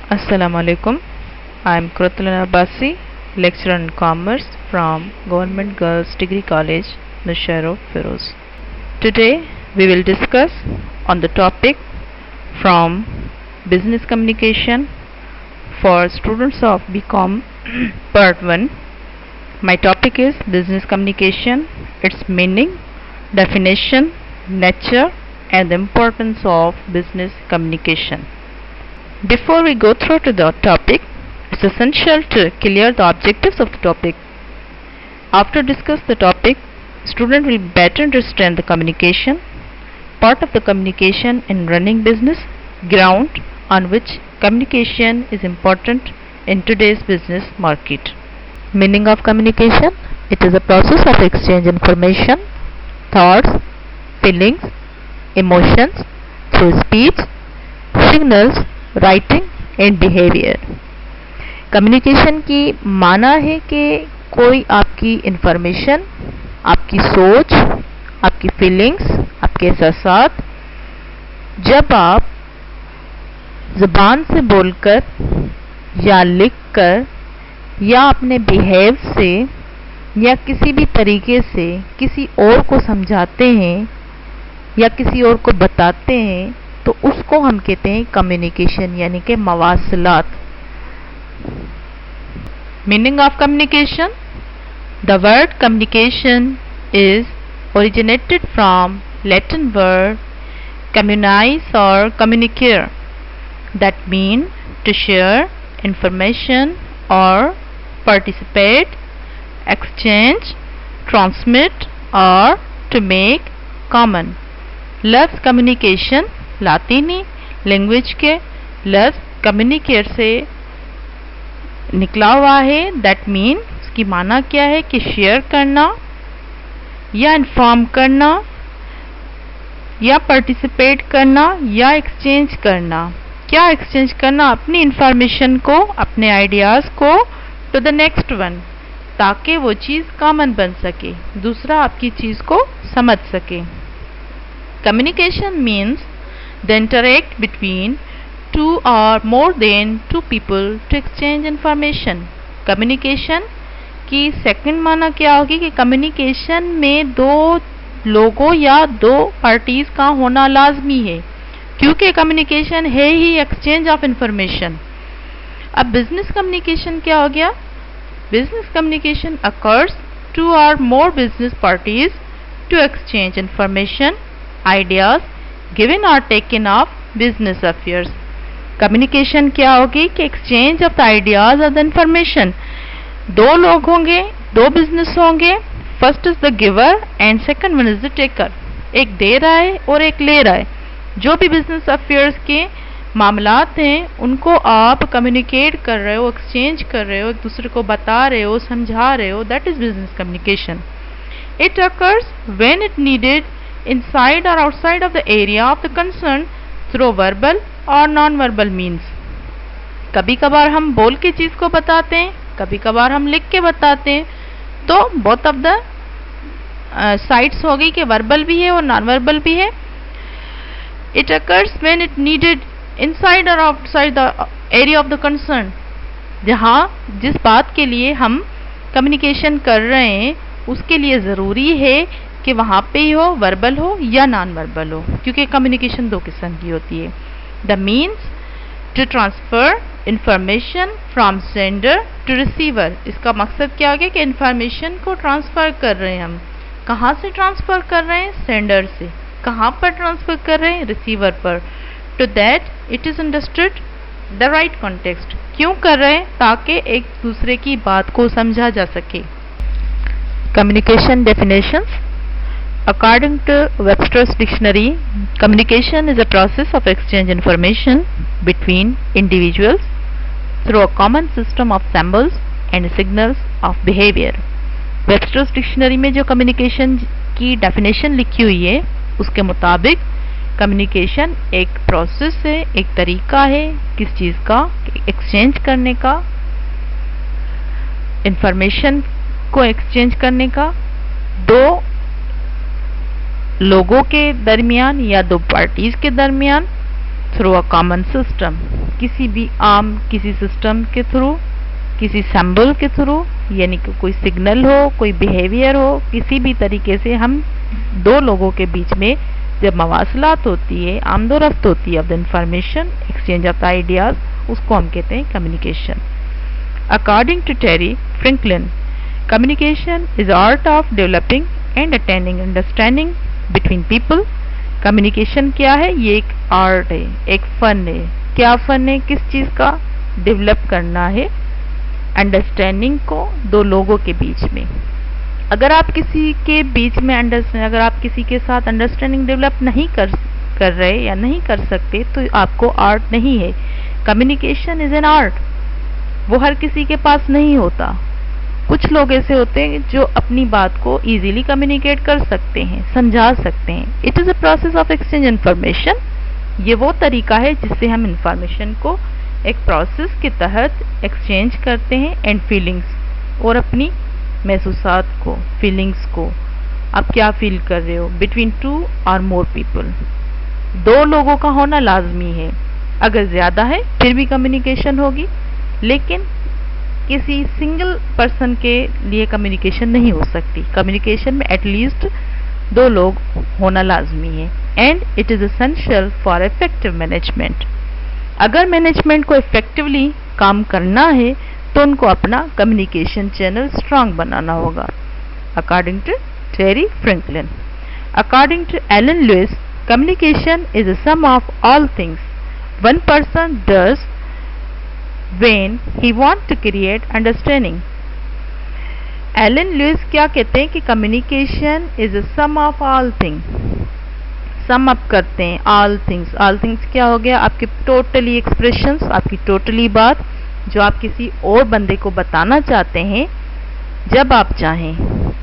Assalamu alaikum. I am Kurtulana Abbasi, lecturer in commerce from Government Girls Degree College, Nushairo Feroz. Today we will discuss on the topic from business communication for students of BCom part 1. My topic is business communication, its meaning, definition, nature and the importance of business communication. Before we go through to the topic, it's essential to clear the objectives of the topic. After discuss the topic, student will better understand the communication, part of the communication in running business, ground on which communication is important in today's business market. Meaning of communication: it is a process of exchange information, thoughts, feelings, emotions through speech, signals, writing and behaviour. Communication की माना है कि कोई आपकी information, आपकी सोच, आपकी feelings, आपके एहसास जब आप ज़बान से बोलकर या लिखकर या अपने बिहेव से या किसी भी तरीके से किसी और को समझाते हैं या किसी और को बताते हैं तो उसको हम कहते हैं कम्युनिकेशन, यानी कि मवासलात. Meaning of communication: the word communication is originated from Latin word communis or communicare, that mean to share information or participate, exchange, transmit or to make common. लफ्ज़ कम्युनिकेशन लातीनी लैंग्वेज के लफ्ज़ कम्युनिकेट से निकला हुआ है. दैट मीन इसकी माना क्या है कि शेयर करना या इन्फॉर्म करना या पार्टिसिपेट करना या एक्सचेंज करना. क्या एक्सचेंज करना? अपनी इंफॉर्मेशन को, अपने आइडियाज़ को टू द नेक्स्ट वन, ताकि वो चीज़ कॉमन बन सके, दूसरा आपकी चीज़ को समझ सके. Communication means the interact between two or more than two people to exchange information. Communication की सेकंड माना क्या होगी कि कम्युनिकेशन में दो लोगों या दो पार्टीज का होना लाजमी है, क्योंकि कम्युनिकेशन है ही एक्सचेंज ऑफ इंफॉर्मेशन. अब बिजनेस कम्युनिकेशन क्या हो गया? Business communication occurs two or more business parties to exchange information, ideas given or taken of business affairs. Communication क्या होगी कि exchange of the ideas of the information. दो लोग होंगे, दो बिजनेस होंगे. First is the giver and second one is the taker. एक दे रहा है और एक ले रहा है. जो भी बिजनेस अफेयर्स के मामलात हैं उनको आप कम्युनिकेट कर रहे हो, एक्सचेंज कर रहे हो, एक दूसरे को बता रहे हो, समझा रहे हो. That is business communication. It occurs when it needed inside or outside of the area of the concern through verbal or non-verbal means. कभी कभार हम बोल के चीज़ को बताते हैं, कभी कभार हम लिख के बताते हैं. तो both of the sides हो गई कि वर्बल भी है और नॉन वर्बल भी है. It occurs when it needed inside or outside the area of the concern. जहाँ जिस बात के लिए हम कम्युनिकेशन कर रहे हैं उसके लिए ज़रूरी है कि वहाँ पे ही हो, वर्बल हो या नॉन वर्बल हो, क्योंकि कम्युनिकेशन दो किस्म की होती है. The means to transfer information from sender to receiver. इसका मकसद क्या हो गया कि इंफॉर्मेशन को ट्रांसफ़र कर रहे हैं हम. कहाँ से ट्रांसफ़र कर रहे हैं? सेंडर से. कहाँ पर ट्रांसफ़र कर रहे हैं? रिसीवर पर. To that it is understood the right context. क्यों कर रहे हैं? ताकि एक दूसरे की बात को समझा जा सके. Communication definitions. According to Webster's Dictionary, communication is a process of exchange information between individuals through a common system of symbols and signals of behavior. Webster's Dictionary में जो communication की definition लिखी हुई है उसके मुताबिक communication एक process है, एक तरीका है किस चीज़ का? exchange करने का, information को exchange करने का, दो लोगों के दरमियान या दो पार्टीज के दरमियान थ्रू अ कॉमन सिस्टम, किसी भी आम किसी सिस्टम के थ्रू, किसी सिंबल के थ्रू, यानी कि कोई सिग्नल हो, कोई बिहेवियर हो, किसी भी तरीके से हम दो लोगों के बीच में जब मवासलात होती है, आमदोरफ्त होती है of the information, exchange of the ideas, उसको हम कहते हैं communication. According to Terry Franklin, communication is art of developing and attaining understanding between people. Communication क्या है? ये एक आर्ट है, एक फन है। क्या फन है? किस चीज का? डेवलप करना है अंडरस्टैंडिंग को दो लोगों के बीच में। अगर आप किसी के बीच में अगर आप किसी के साथ अंडरस्टैंडिंग डेवलप नहीं कर रहे या नहीं कर सकते तो आपको आर्ट नहीं है। कम्युनिकेशन इज एन आर्ट, वो हर किसी के पास नहीं होता। कुछ लोग ऐसे होते हैं जो अपनी बात को इजीली कम्युनिकेट कर सकते हैं, समझा सकते हैं। It is a process of exchange information. ये वो तरीका है जिससे हम इंफॉर्मेशन को एक प्रोसेस के तहत एक्सचेंज करते हैं एंड फीलिंग्स, और अपनी महसूसात को, फीलिंग्स को, आप क्या फील कर रहे हो, between two or more people. दो लोगों का होना लाजमी है, अगर ज्यादा है फिर भी कम्युनिकेशन होगी, लेकिन किसी सिंगल पर्सन के लिए कम्युनिकेशन नहीं हो सकती। कम्युनिकेशन में एटलीस्ट दो लोग होना लाजमी है and it is essential for effective management. अगर मैनेजमेंट को इफेक्टिवली काम करना है तो उनको अपना कम्युनिकेशन चैनल स्ट्रांग बनाना होगा। According to Terry Franklin, according to Allen Louis, communication is a sum of all things one person does when he want to create understanding। Allen Louis क्या कहते हैं कि communication is a sum of all things. Sum up करते हैं all things. All things क्या हो गया? आपके टोटली एक्सप्रेशंस, आपकी टोटली बात जो आप किसी और बंदे को बताना चाहते हैं जब आप चाहें।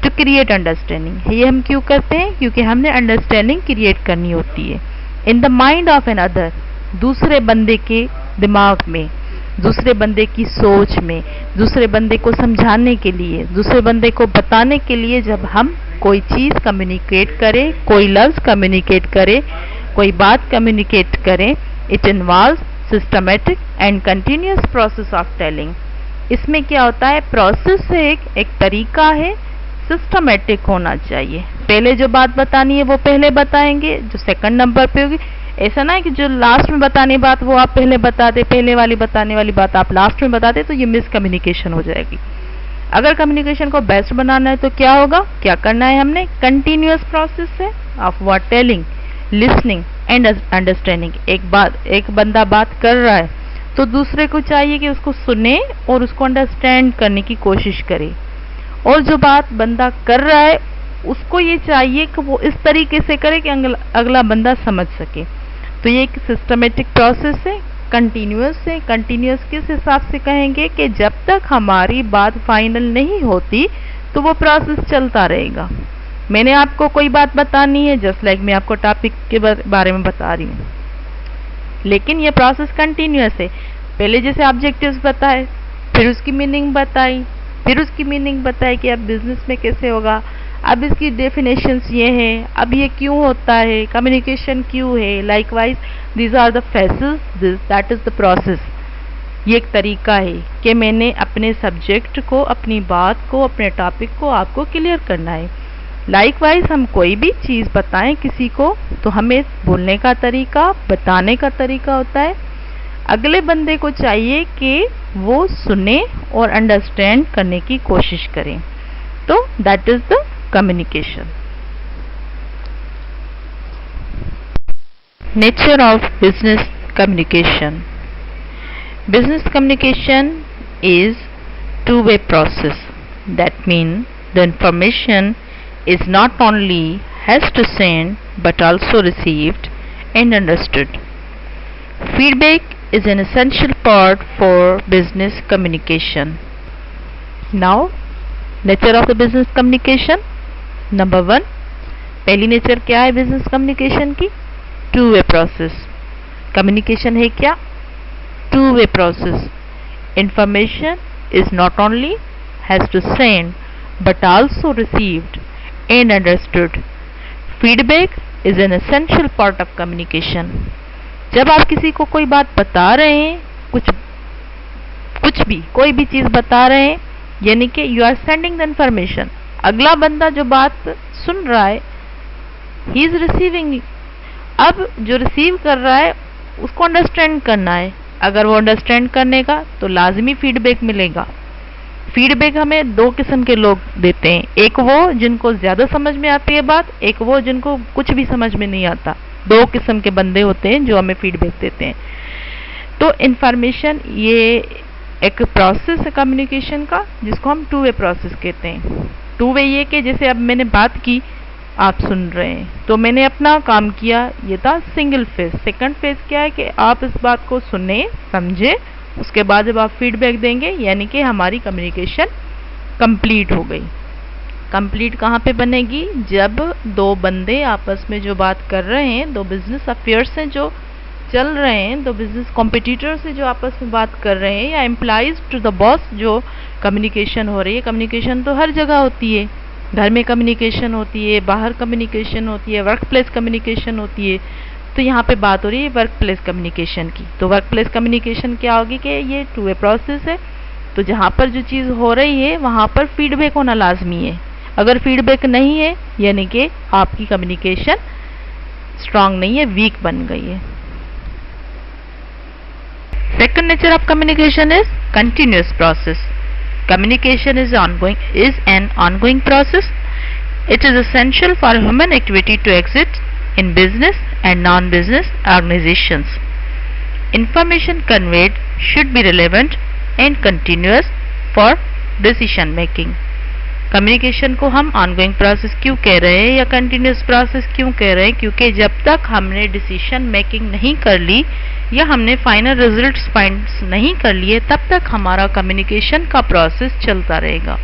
टू क्रिएट अंडरस्टैंडिंग, ये हम क्यों करते हैं? क्योंकि हमने अंडरस्टैंडिंग क्रिएट करनी होती है in the mind of another, दूसरे बंदे के दिमाग में, दूसरे बंदे की सोच में, दूसरे बंदे को समझाने के लिए, दूसरे बंदे को बताने के लिए। जब हम कोई चीज कम्युनिकेट करें, कोई लफ्ज कम्युनिकेट करें, कोई बात कम्युनिकेट करें, it involves systematic and continuous process of telling. इसमें क्या होता है? प्रोसेस से एक तरीका है, सिस्टमेटिक होना चाहिए। पहले जो बात बतानी है वो पहले बताएंगे, जो सेकंड नंबर पे होगी। ऐसा ना है कि जो लास्ट में बतानी बात वो आप पहले बता दे, पहले वाली बताने वाली बात आप लास्ट में बता दे, तो ये मिसकम्युनिकेशन हो जाएगी। अगर कम्युनिकेशन को बेस्ट बनाना है तो क्या होगा? क्या करना है हमने? कंटिन्यूअस प्रोसेस है of what? Telling, listening and understanding. एक बंदा बात कर रहा है तो दूसरे को चाहिए कि उसको सुने और उसको अंडरस्टैंड करने की कोशिश करे, और जो बात बंदा कर रहा है उसको ये चाहिए कि वो इस तरीके से करे कि अगला बंदा समझ सके। तो ये एक सिस्टमेटिक प्रोसेस है, कंटिन्यूअस है। कंटिन्यूअस किस हिसाब से कहेंगे कि जब तक हमारी बात फाइनल नहीं होती तो वो प्रोसेस चलता रहेगा। मैंने आपको कोई बात बतानी है, जस्ट लाइक मैं आपको टॉपिक के बारे में बता रही हूँ, लेकिन ये प्रोसेस कंटिन्यूअस है। पहले जैसे ऑब्जेक्टिव्स बताए, फिर उसकी मीनिंग बताई, फिर उसकी मीनिंग बताई कि अब बिजनेस में कैसे होगा, अब इसकी डेफिनेशंस ये हैं, अब ये क्यों होता है, कम्युनिकेशन क्यों है। Likewise these are the phases, that is the process. ये एक तरीका है कि मैंने अपने सब्जेक्ट को, अपनी बात को, अपने टॉपिक को आपको क्लियर करना है। लाइकवाइज हम कोई भी चीज़ बताएं किसी को तो हमें बोलने का तरीका, बताने का तरीका होता है। अगले बंदे को चाहिए कि वो सुने और अंडरस्टैंड करने की कोशिश करें। तो that is the communication. Nature of business communication. Business communication is two-way process. That means the information is not only has to send but also received and understood. Feedback is an essential part for business communication. Now, nature of the business communication. Number 1, पहली nature क्या है business communication की? Two way process. Communication है क्या? Two way process. Information is not only has to send but also received and understood. Feedback is an essential part of communication. जब आप किसी को कोई बात बता रहे हैं, कुछ भी कोई भी चीज बता रहे हैं, यानी कि you are sending the information. अगला बंदा जो बात सुन रहा है, ही इज रिसीविंग। अब जो रिसीव कर रहा है उसको अंडरस्टैंड करना है। अगर वो अंडरस्टैंड करने का तो लाजमी फीडबैक मिलेगा। फीडबैक हमें दो किस्म के लोग देते हैं, एक वो जिनको ज्यादा समझ में आती है बात, एक वो जिनको कुछ भी समझ में नहीं आता। दो किस्म के बंदे होते हैं जो हमें फीडबैक देते हैं। तो इंफॉर्मेशन ये एक प्रोसेस है कम्युनिकेशन का, जिसको हम टू वे प्रोसेस कहते हैं। टू वे ये कि जैसे अब मैंने बात की, आप सुन रहे हैं, तो मैंने अपना काम किया, ये था सिंगल फेज। सेकंड फेज क्या है कि आप इस बात को सुने, समझे, उसके बाद जब आप फीडबैक देंगे, यानी कि हमारी कम्युनिकेशन कंप्लीट हो गई। कंप्लीट कहाँ पे बनेगी? जब दो बंदे आपस में जो बात कर रहे हैं, दो बिजनेस अफेयर्स हैं जो चल रहे हैं, दो बिजनेस कॉम्पिटिटर से जो आपस में बात कर रहे हैं, या एम्प्लॉइज टू द बॉस जो कम्युनिकेशन हो रही है। कम्युनिकेशन तो हर जगह होती है, घर में कम्युनिकेशन होती है, बाहर कम्युनिकेशन होती है, वर्क प्लेस कम्युनिकेशन होती है। तो यहाँ पे बात हो रही है वर्क प्लेस कम्युनिकेशन की। तो वर्क प्लेस कम्युनिकेशन क्या होगी कि ये टू वे प्रोसेस है। तो जहाँ पर जो चीज़ हो रही है वहाँ पर फीडबैक होना लाजमी है। अगर फीडबैक नहीं है, यानी कि आपकी कम्युनिकेशन स्ट्रांग नहीं है, वीक बन गई है। Second nature of communication is continuous process. Communication is an ongoing process. It is essential for human activity to exist in business and non-business organizations. Information conveyed should be relevant and continuous for decision making. Communication को हम ongoing process क्यों कह रहे हैं या continuous process क्यों कह रहे हैं? क्योंकि जब तक हमने डिसीजन मेकिंग नहीं कर ली या हमने फाइनल रिजल्ट्स फाइंड नहीं कर लिए, तब तक हमारा कम्युनिकेशन का प्रोसेस चलता रहेगा।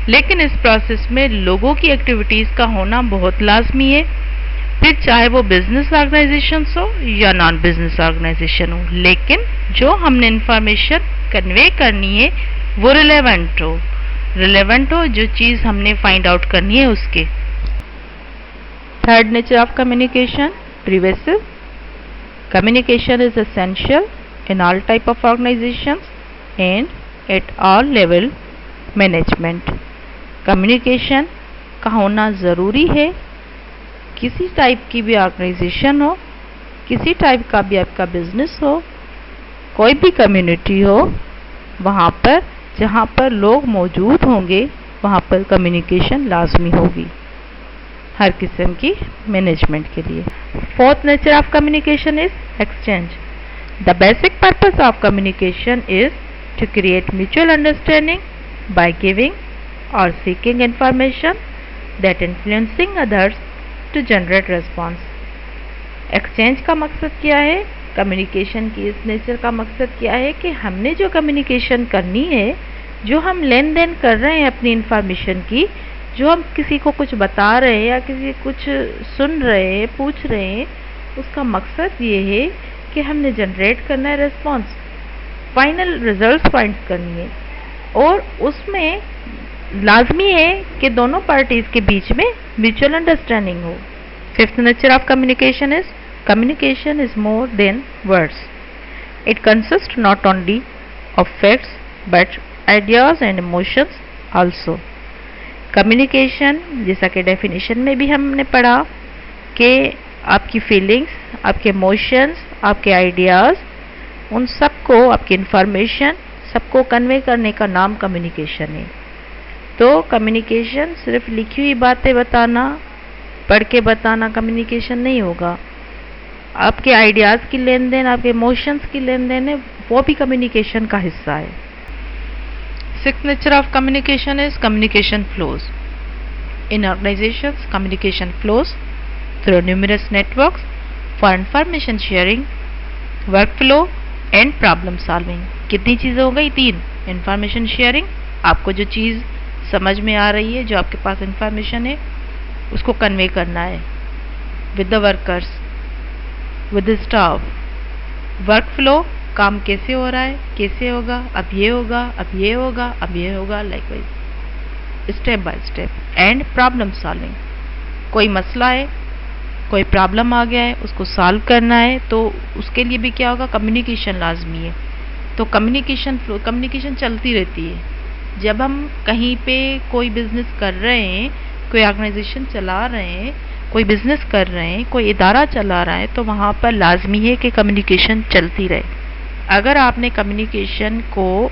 लेकिन इस प्रोसेस में लोगों की एक्टिविटीज़ का होना बहुत लाजमी है, फिर चाहे वो बिजनेस ऑर्गेनाइजेशन हो या नॉन बिजनेस ऑर्गेनाइजेशन हो। लेकिन जो हमने इंफॉर्मेशन कन्वे करनी है वो रिलेवेंट हो, जो चीज़ हमने फाइंड आउट करनी है उसके। Third nature of communication, pervasive. Communication is essential in all type of organizations and at all level management. Communication का होना ज़रूरी है, किसी टाइप की भी ऑर्गेनाइजेशन हो, किसी टाइप का भी आपका बिजनेस हो, कोई भी कम्युनिटी हो, वहाँ पर जहाँ पर लोग मौजूद होंगे वहाँ पर कम्युनिकेशन लाजमी होगी हर किस्म की मैनेजमेंट के लिए। Fourth nature of communication is exchange. The basic purpose of communication is to create mutual understanding by giving or seeking information that influencing others to generate response. Exchange का मकसद क्या है? कम्युनिकेशन की इस नेचर का मकसद क्या है कि हमने जो कम्युनिकेशन करनी है, जो हम लेन देन कर रहे हैं अपनी इंफॉर्मेशन की, जो हम किसी को कुछ बता रहे हैं या किसी कुछ सुन रहे हैं, पूछ रहे हैं, उसका मकसद ये है कि हमने जनरेट करना है रेस्पॉन्स, फाइनल रिजल्ट फाइंड करनी है, और उसमें लाजमी है कि दोनों पार्टीज के बीच में म्यूचुअल अंडरस्टैंडिंग हो। Fifth nature of communication is more than words. It consists not only of facts but ideas and emotions also. Communication, जैसा कि डेफिनेशन में भी हमने पढ़ा कि आपकी फीलिंग्स, आपके इमोशंस, आपके आइडियाज़, उन सबको, आपकी इंफॉर्मेशन सबको कन्वे करने का नाम कम्युनिकेशन है। तो कम्युनिकेशन सिर्फ लिखी हुई बातें बताना, पढ़ के बताना कम्युनिकेशन नहीं होगा। आपके आइडियाज़ की लेन देन, आपके इमोशंस की लेन देन है, वो भी कम्युनिकेशन का हिस्सा है। Sixth nature of communication is communication flows. In organizations, communication flows through numerous networks for information sharing, workflow and problem solving. कितनी चीज़ें हो गई? 3। इंफॉर्मेशन शेयरिंग, आपको जो चीज़ समझ में आ रही है, जो आपके पास इंफॉर्मेशन है, उसको कन्वे करना है with the workers, with the staff. Workflow, काम कैसे हो रहा है, कैसे होगा, अब ये होगा, अब ये होगा, अब ये होगा, likewise step by step. And problem solving, कोई मसला है, कोई प्रॉब्लम आ गया है, उसको सॉल्व करना है, तो उसके लिए भी क्या होगा, कम्युनिकेशन लाजमी है। तो कम्युनिकेशन चलती रहती है। जब हम कहीं पे कोई बिजनेस कर रहे हैं, कोई ऑर्गेनाइजेशन चला रहे हैं, कोई बिजनेस कर रहे हैं, कोई इदारा चला रहा है, तो वहाँ पर लाजमी है कि कम्युनिकेशन चलती रहे। अगर आपने कम्युनिकेशन को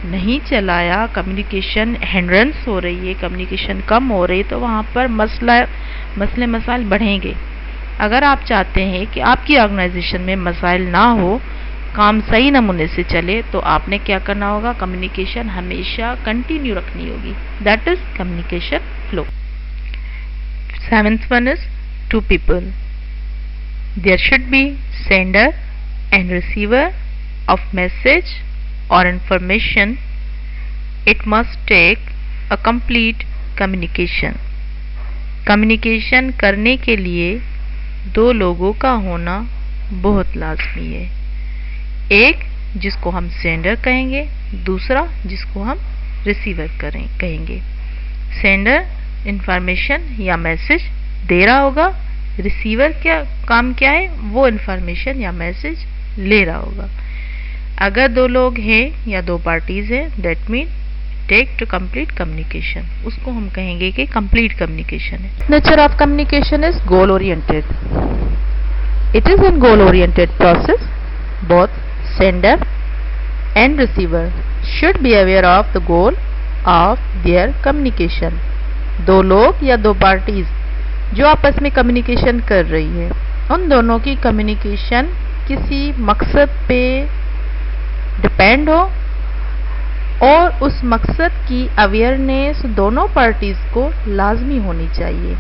नहीं चलाया, कम्युनिकेशन हिंड्रेंस हो रही है, कम्युनिकेशन कम हो रही है, तो वहाँ पर मसले मसाइल बढ़ेंगे। अगर आप चाहते हैं कि आपकी ऑर्गेनाइजेशन में मसाइल ना हो, काम सही नमूने से चले, तो आपने क्या करना होगा, कम्युनिकेशन हमेशा कंटिन्यू रखनी होगी। That is communication flow. 7th one is two people. There should be sender and receiver of message or information. It must take a complete communication. Communication करने के लिए दो लोगों का होना बहुत लाजमी है। एक जिसको हम सेंडर कहेंगे, दूसरा जिसको हम रिसीवर कहेंगे। सेंडर इंफॉर्मेशन या मैसेज दे रहा होगा, रिसीवर क्या काम क्या है, वो इंफॉर्मेशन या मैसेज ले रहा होगा। अगर दो लोग हैं या दो पार्टीज हैं, that mean take to complete communication, उसको हम कहेंगे कि कंप्लीट कम्युनिकेशन है। Nature of communication is goal oriented. It is an goal oriented process. Both sender and receiver should be aware of the goal of their communication. दो लोग या दो parties जो आपस में कम्युनिकेशन कर रही है, उन दोनों की कम्युनिकेशन किसी मकसद पे डिपेंड हो और उस मकसद की अवेयरनेस दोनों पार्टीज को लाजमी होनी चाहिए।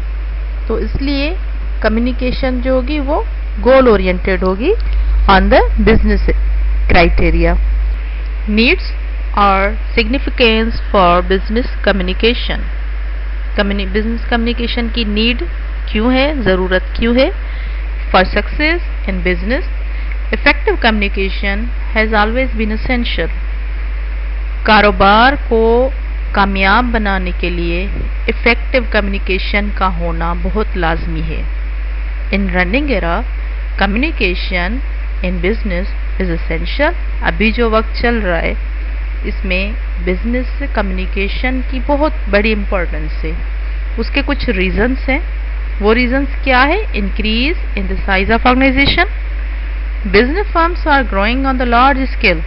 तो इसलिए कम्युनिकेशन जो होगी वो गोल ओरिएंटेड होगी on the business criteria. Needs or significance for business communication. Business communication की need क्यों है, ज़रूरत क्यों है? For success in business, effective communication has always been essential. कारोबार को कामयाब बनाने के लिए effective communication का होना बहुत लाजमी है। In running era, communication in business is essential. अभी जो वक्त चल रहा है इसमें बिजनेस से कम्युनिकेशन की बहुत बड़ी इम्पोर्टेंस है। उसके कुछ रीजंस हैं। वो रीजंस क्या है? Increase in the size of organisation. Business firms are growing on the large scale,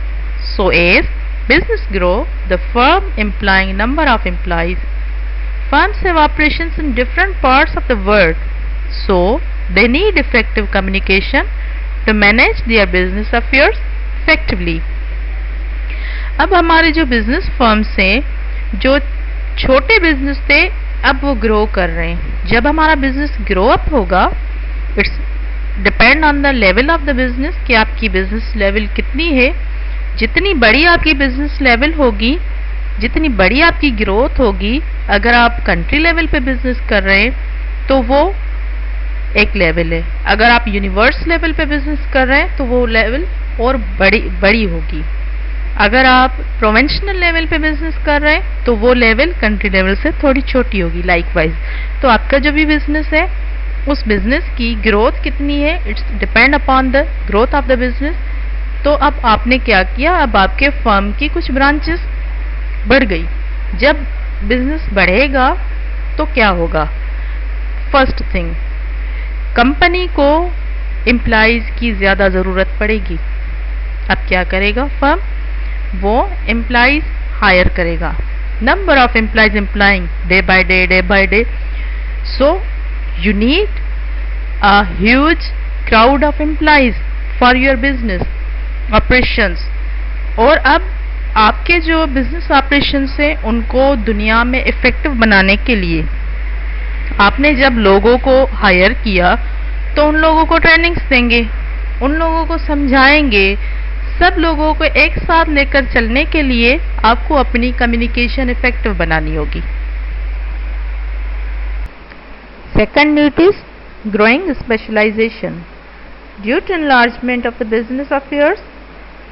so as business grow the firm employing number of employees. Firms have operations in different parts of the world, so they need effective communication to manage their business affairs effectively. अब हमारे जो business firms हैं, जो छोटे business थे, अब वो grow कर रहे हैं। जब हमारा बिजनेस ग्रो अप होगा, it's depend on the level of the business कि आपकी बिजनेस लेवल कितनी है। जितनी बड़ी आपकी बिजनेस लेवल होगी, जितनी बड़ी आपकी ग्रोथ होगी, अगर आप कंट्री लेवल पे बिजनेस कर रहे हैं तो वो एक लेवल है। अगर आप यूनिवर्स लेवल पे बिजनेस कर रहे हैं तो वो लेवल और बड़ी होगी। अगर आप प्रोविंशियल लेवल पे बिजनेस कर रहे हैं तो वो लेवल कंट्री लेवल से थोड़ी छोटी होगी। लाइकवाइज तो आपका जो भी बिजनेस है, उस बिजनेस की ग्रोथ कितनी है, it's depend upon the growth of the business. तो अब आपने क्या किया, अब आपके फर्म की कुछ ब्रांचेस बढ़ गई। जब बिजनेस बढ़ेगा तो क्या होगा? फर्स्ट थिंग, कंपनी को एम्प्लॉइज की ज़्यादा ज़रूरत पड़ेगी। अब क्या करेगा फर्म? वो एम्प्लॉइज हायर करेगा। Number of employees employing day by day. So you need a huge crowd of employees for your business operations. और अब आपके जो बिजनेस ऑपरेशंस हैं उनको दुनिया में इफेक्टिव बनाने के लिए आपने जब लोगों को हायर किया तो उन लोगों को ट्रेनिंग्स देंगे, उन लोगों को समझाएंगे। सब लोगों को एक साथ लेकर चलने के लिए आपको अपनी कम्युनिकेशन इफेक्टिव बनानी होगी। Second need is growing specialisation. Due to enlargement of the business affairs,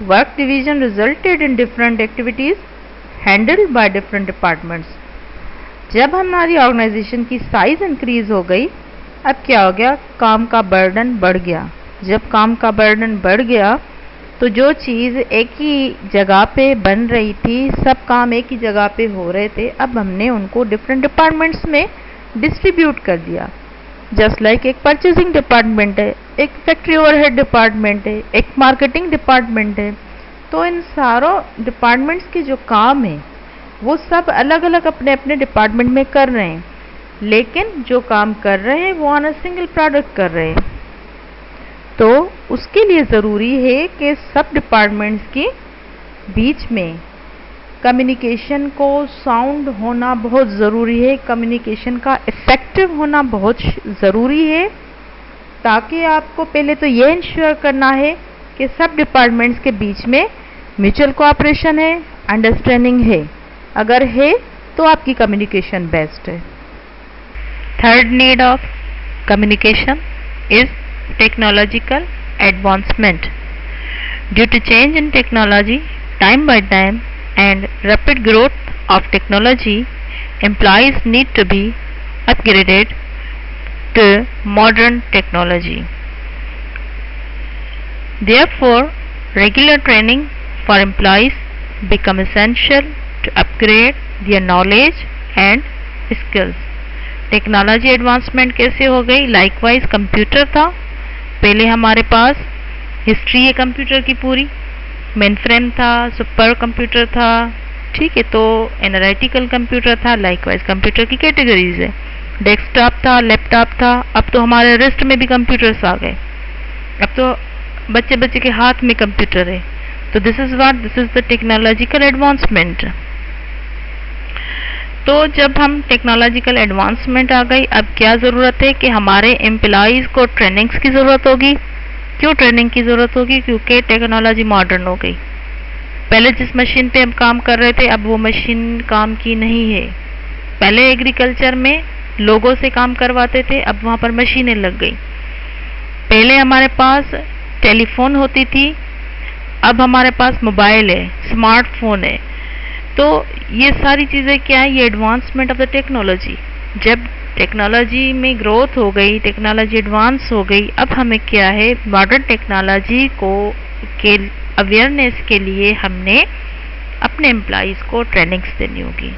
work division resulted in different activities handled by different departments. जब हमारी ऑर्गेनाइजेशन की साइज इंक्रीज हो गई अब क्या हो गया, काम का बर्डन बढ़ गया। जब काम का बर्डन बढ़ गया तो जो चीज़ एक ही जगह पे बन रही थी, सब काम एक ही जगह पे हो रहे थे, अब हमने उनको डिफरेंट डिपार्टमेंट्स में डिस्ट्रीब्यूट कर दिया। जस्ट लाइक एक परचेसिंग डिपार्टमेंट है, एक फैक्ट्री ओवरहेड डिपार्टमेंट है, एक मार्केटिंग डिपार्टमेंट है। तो इन सारों डिपार्टमेंट्स के जो काम है वो सब अलग अलग अपने अपने डिपार्टमेंट में कर रहे हैं, लेकिन जो काम कर रहे हैं वो ऑन अ सिंगल प्रोडक्ट कर रहे हैं। तो उसके लिए ज़रूरी है कि सब डिपार्टमेंट्स के बीच में कम्युनिकेशन को साउंड होना बहुत ज़रूरी है, कम्युनिकेशन का इफ़ेक्टिव होना बहुत ज़रूरी है, ताकि आपको पहले तो ये इंश्योर करना है कि सब डिपार्टमेंट्स के बीच में म्यूचुअल कोऑपरेशन है, अंडरस्टैंडिंग है। अगर है तो आपकी कम्युनिकेशन बेस्ट है। Third need of communication is technological advancement. Due to change in technology time by time and rapid growth of technology, employees need to be upgraded to modern technology. Therefore, regular training for employees become essential to upgrade their knowledge and skills. Technology advancement कैसे हो गई? Likewise computer था, पहले हमारे पास history है computer की पूरी, main frame था, सुपर कंप्यूटर था, ठीक है, तो एनालिटिकल कंप्यूटर था, लाइकवाइज कंप्यूटर की कैटेगरीज है, डेस्कटॉप था, लैपटॉप था, अब तो हमारे रिस्ट में भी कंप्यूटर्स आ गए, अब तो बच्चे बच्चे के हाथ में कंप्यूटर है। तो this is the technological advancement. तो जब हम टेक्नोलॉजिकल एडवांसमेंट आ गई, अब क्या ज़रूरत है कि हमारे एम्प्लॉइज़ को ट्रेनिंग्स की ज़रूरत होगी। क्यों ट्रेनिंग की ज़रूरत होगी? क्योंकि टेक्नोलॉजी मॉडर्न हो गई। पहले जिस मशीन पे हम काम कर रहे थे, अब वो मशीन काम की नहीं है। पहले एग्रीकल्चर में लोगों से काम करवाते थे, अब वहाँ पर मशीनें लग गई। पहले हमारे पास टेलीफोन होती थी, अब हमारे पास मोबाइल है, स्मार्टफोन है। तो ये सारी चीज़ें क्या है? ये एडवांसमेंट ऑफ द टेक्नोलॉजी। जब टेक्नोलॉजी में ग्रोथ हो गई, टेक्नोलॉजी एडवांस हो गई, अब हमें क्या है, मॉडर्न टेक्नोलॉजी को के अवेयरनेस के लिए हमने अपने एम्प्लॉइज़ को ट्रेनिंग्स देनी होगी।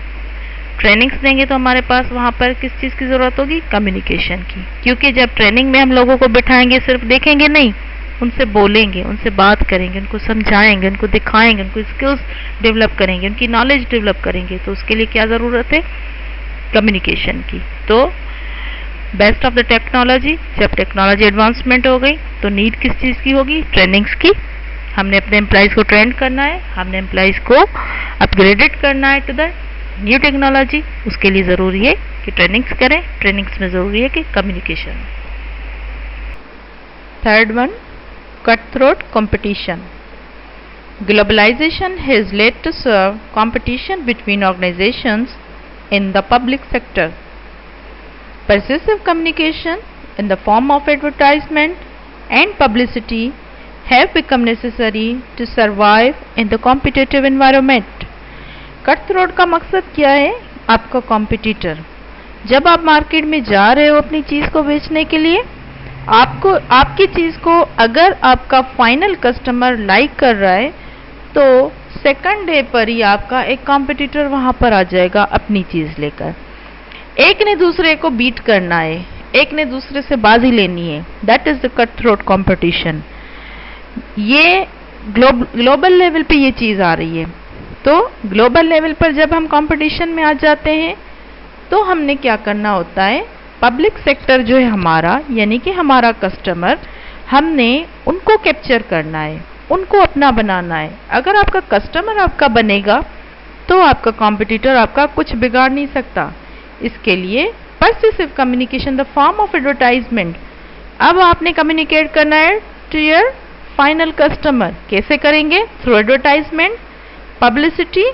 ट्रेनिंग्स देंगे तो हमारे पास वहाँ पर किस चीज़ की ज़रूरत होगी? कम्युनिकेशन की। क्योंकि जब ट्रेनिंग में हम लोगों को बिठाएंगे, सिर्फ देखेंगे नहीं, उनसे बोलेंगे, उनसे बात करेंगे, उनको समझाएंगे, उनको दिखाएंगे, उनको स्किल्स डेवलप करेंगे, उनकी नॉलेज डेवलप करेंगे, तो उसके लिए क्या ज़रूरत है? कम्युनिकेशन की। तो बेस्ट ऑफ द टेक्नोलॉजी, जब टेक्नोलॉजी एडवांसमेंट हो गई तो नीड किस चीज़ की होगी? ट्रेनिंग्स की। हमने अपने एम्प्लॉइज़ को ट्रेन करना है, हमने एम्प्लॉइज़ को अपग्रेडेड करना है टू द न्यू टेक्नोलॉजी। उसके लिए ज़रूरी है कि ट्रेनिंग्स करें, ट्रेनिंग्स में ज़रूरी है कि communication. Third one, cutthroat competition. Globalization has led to serve competition between organizations in the public sector. Persuasive communication in the form of advertisement and publicity have become necessary to survive in the competitive environment. Cutthroat का मकसद क्या है? आपका competitor. जब आप market में जा रहे हो अपनी चीज़ को बेचने के लिए, आपको आपकी चीज़ को अगर आपका फाइनल कस्टमर लाइक कर रहा है, तो सेकंड डे पर ही आपका एक कॉम्पिटिटर वहाँ पर आ जाएगा अपनी चीज़ लेकर। एक ने दूसरे को बीट करना है, एक ने दूसरे से बाजी लेनी है। That is the cut throat competition. ये ग्लोबल लेवल पे ये चीज़ आ रही है। तो ग्लोबल लेवल पर जब हम कंपटीशन में आ जाते हैं तो हमने क्या करना होता है? पब्लिक सेक्टर जो है हमारा, यानी कि हमारा कस्टमर, हमने उनको कैप्चर करना है, उनको अपना बनाना है। अगर आपका कस्टमर आपका बनेगा तो आपका कॉम्पिटिटर आपका कुछ बिगाड़ नहीं सकता। इसके लिए persuasive communication the form of advertisement. अब आपने कम्युनिकेट करना है टू योर फाइनल कस्टमर। कैसे करेंगे? Through advertisement. Publicity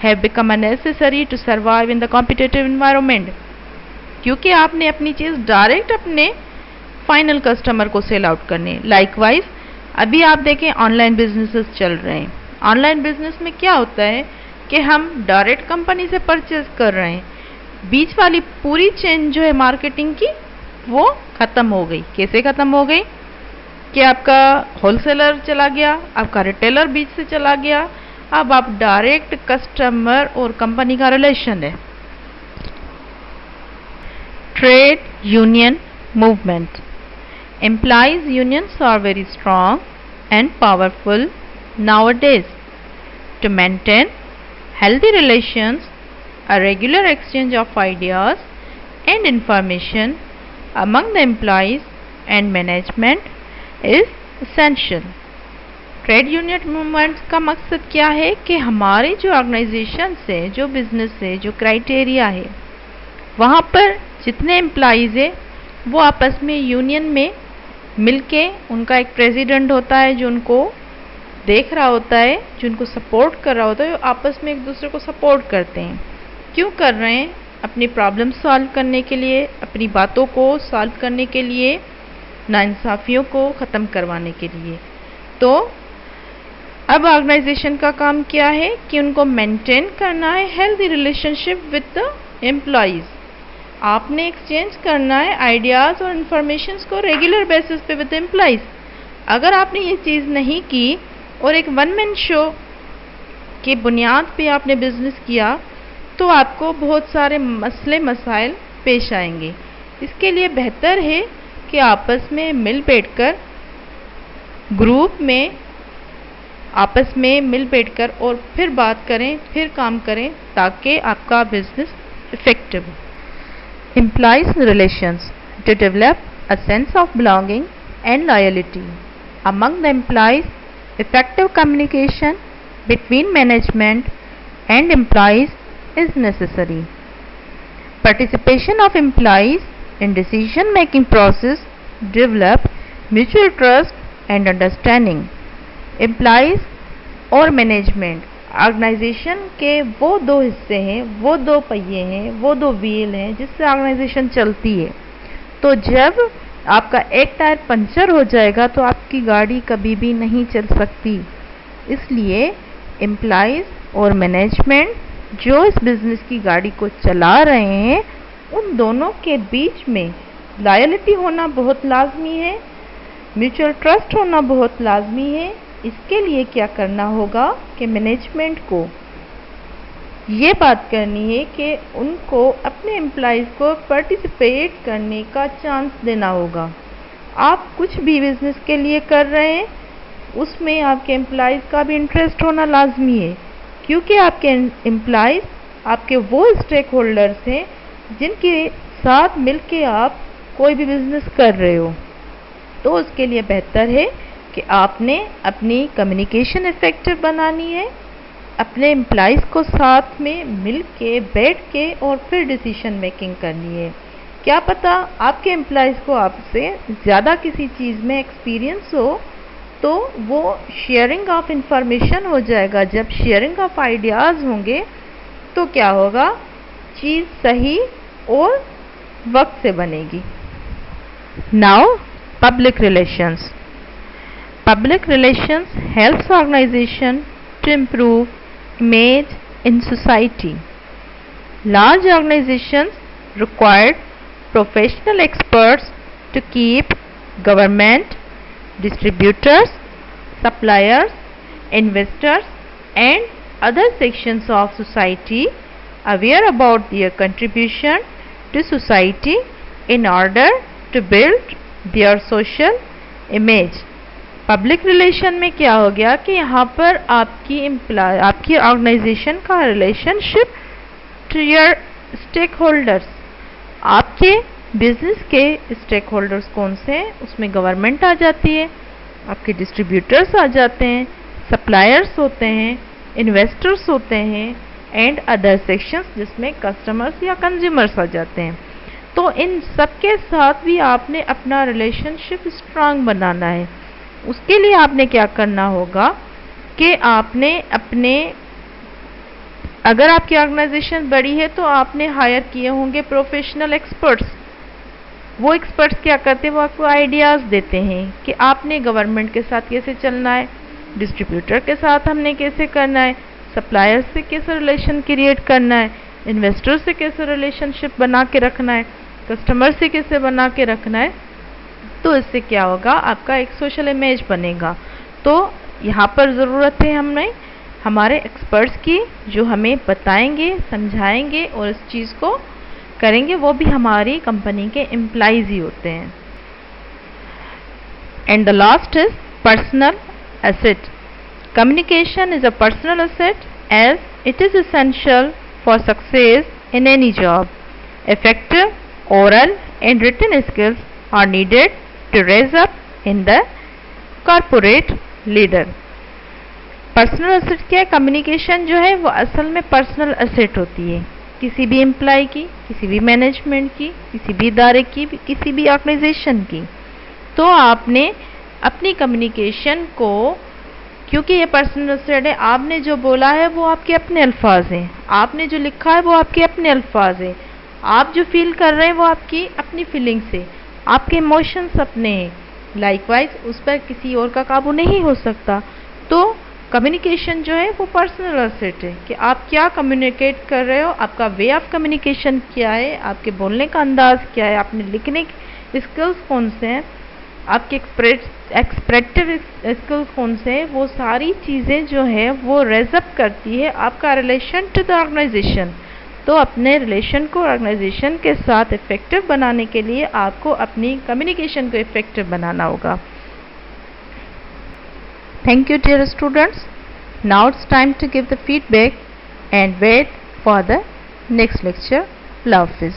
have become necessary to survive in the competitive environment. क्योंकि आपने अपनी चीज़ डायरेक्ट अपने फाइनल कस्टमर को सेल आउट करनी। लाइकवाइज अभी आप देखें ऑनलाइन बिजनेसेस चल रहे हैं। ऑनलाइन बिजनेस में क्या होता है कि हम डायरेक्ट कंपनी से परचेज कर रहे हैं, बीच वाली पूरी चेन जो है मार्केटिंग की वो ख़त्म हो गई। कैसे ख़त्म हो गई कि आपका होलसेलर चला गया, आपका रिटेलर बीच से चला गया, अब आप डायरेक्ट कस्टमर और कंपनी का रिलेशन है। Trade union movement. Employees unions are very strong and powerful nowadays. To maintain healthy relations, a regular exchange of ideas and information among the employees and management is essential. Trade union movement का मकसद क्या है कि हमारे जो organisation है, जो business है, जो क्राइटेरिया है, वहाँ पर जितने एम्प्लॉइज़ है वो आपस में यूनियन में मिलके, उनका एक प्रेसिडेंट होता है जो उनको देख रहा होता है, जो उनको सपोर्ट कर रहा होता है, वो आपस में एक दूसरे को सपोर्ट करते हैं। क्यों कर रहे हैं? अपनी प्रॉब्लम सॉल्व करने के लिए, अपनी बातों को सॉल्व करने के लिए, नाइंसाफ़ियों को ख़त्म करवाने के लिए। तो अब ऑर्गेनाइजेशन का काम क्या है कि उनको मेंटेन करना है healthy relationship with the employees. आपने एक्सचेंज करना है आइडियाज़ और इन्फॉर्मेशंस को रेगुलर बेसिस पे विद एम्प्लॉइज़। अगर आपने ये चीज़ नहीं की और एक वन मैन शो के बुनियाद पे आपने बिजनेस किया तो आपको बहुत सारे मसले मसाइल पेश आएंगे। इसके लिए बेहतर है कि आपस में मिल बैठकर, ग्रुप में आपस में मिल बैठकर और फिर बात करें, फिर काम करें, ताकि आपका बिजनेस इफेक्टिव हो। Employees relations to develop a sense of belonging and loyalty among the employees. Effective communication between management and employees is necessary. Participation of employees in decision making process develop mutual trust and understanding. Employees और management organisation के वो दो हिस्से हैं, वो दो पहिए हैं, वो दो व्हील हैं जिससे ऑर्गेनाइजेशन चलती है। तो जब आपका एक टायर पंचर हो जाएगा तो आपकी गाड़ी कभी भी नहीं चल सकती। इसलिए एम्प्लॉइज़ और मैनेजमेंट जो इस बिज़नेस की गाड़ी को चला रहे हैं, उन दोनों के बीच में लॉयल्टी होना बहुत लाजमी है, म्यूचुअल ट्रस्ट होना बहुत लाजमी है। इसके लिए क्या करना होगा कि मैनेजमेंट को ये बात करनी है कि उनको अपने एम्प्लॉइज़ को पार्टिसिपेट करने का चांस देना होगा। आप कुछ भी बिज़नेस के लिए कर रहे हैं, उसमें आपके एम्प्लॉइज़ का भी इंटरेस्ट होना लाजमी है, क्योंकि आपके एम्प्लॉइज़ आपके वो स्टेक होल्डर्स हैं जिनके साथ मिलके आप कोई भी बिज़नेस कर रहे हो। तो उसके लिए बेहतर है कि आपने अपनी कम्युनिकेशन इफ़ेक्टिव बनानी है, अपने एम्प्लॉइज़ को साथ में मिल के बैठ के और फिर डिसीजन मेकिंग करनी है। क्या पता आपके एम्प्लॉइज़ को आपसे ज़्यादा किसी चीज़ में एक्सपीरियंस हो तो वो शेयरिंग ऑफ इंफॉर्मेशन हो जाएगा। जब शेयरिंग ऑफ आइडियाज़ होंगे तो क्या होगा, चीज़ सही और वक्त से बनेगी। Now public relations. Public relations helps organization to improve image in society. Large organizations require professional experts to keep government, distributors, suppliers, investors and other sections of society aware about their contribution to society in order to build their social image. Public relation में क्या हो गया कि यहाँ पर आपकी organisation का relationship to your stakeholders, आपके बिजनेस के स्टेक होल्डर्स कौन से हैं, उसमें गवर्नमेंट आ जाती है, आपके डिस्ट्रीब्यूटर्स आ जाते हैं, सप्लायर्स होते हैं, इन्वेस्टर्स होते हैं एंड अदर सेक्शंस जिसमें कस्टमर्स या कंज्यूमर्स आ जाते हैं। तो इन सब के साथ भी आपने अपना रिलेशनशिप स्ट्रांग बनाना है। उसके लिए आपने क्या करना होगा कि आपने अगर आपकी ऑर्गेनाइजेशन बड़ी है तो आपने हायर किए होंगे प्रोफेशनल एक्सपर्ट्स। वो एक्सपर्ट्स क्या करते हैं, वो आपको आइडियाज़ देते हैं कि आपने गवर्नमेंट के साथ कैसे चलना है, डिस्ट्रीब्यूटर के साथ हमने कैसे करना है, सप्लायर से कैसे रिलेशन क्रिएट करना है, इन्वेस्टर से कैसे रिलेशनशिप बना के रखना है। कस्टमर से कैसे बना के रखना है, तो इससे क्या होगा, आपका एक सोशल इमेज बनेगा। तो यहाँ पर ज़रूरत है हमें हमारे एक्सपर्ट्स की, जो हमें बताएंगे, समझाएंगे और इस चीज़ को करेंगे, वो भी हमारी कंपनी के एम्प्लॉइज़ ही होते हैं। And the last is personal asset. Communication is a personal asset as it is essential for success in any job. Effective oral and written skills are needed to raise up in the corporate leader. Personal asset क्या है? Communication जो है वो असल में personal asset होती है किसी भी एम्प्लॉय की, किसी भी मैनेजमेंट की, किसी भी इदारे की, किसी भी ऑर्गेनाइजेशन की। तो आपने अपनी कम्युनिकेशन को, क्योंकि ये पर्सनल एसेट है, आपने जो बोला है वो आपके अपने अल्फाज हैं, आपने जो लिखा है वो आपके अपने अल्फाज हैं, आप जो फील कर रहे हैं वो आपकी अपनी फीलिंग्स है, आपके इमोशंस अपने हैं। लाइकवाइज उस पर किसी और का काबू नहीं हो सकता। तो कम्युनिकेशन जो है वो पर्सनल एसेट है कि आप क्या कम्युनिकेट कर रहे हो, आपका वे ऑफ कम्युनिकेशन क्या है, आपके बोलने का अंदाज क्या है, आपने लिखने के स्किल्स कौन से हैं, आपके एक्सप्रेसिव स्किल्स कौन से हैं, वो सारी चीज़ें जो है वो रेजअप करती है आपका रिलेशन टू द ऑर्गेनाइजेशन। तो अपने रिलेशन को ऑर्गेनाइजेशन के साथ इफेक्टिव बनाने के लिए आपको अपनी कम्युनिकेशन को इफेक्टिव बनाना होगा। Thank you dear students. Now it's time to give the feedback and wait for the next lecture. लव हाफिज़।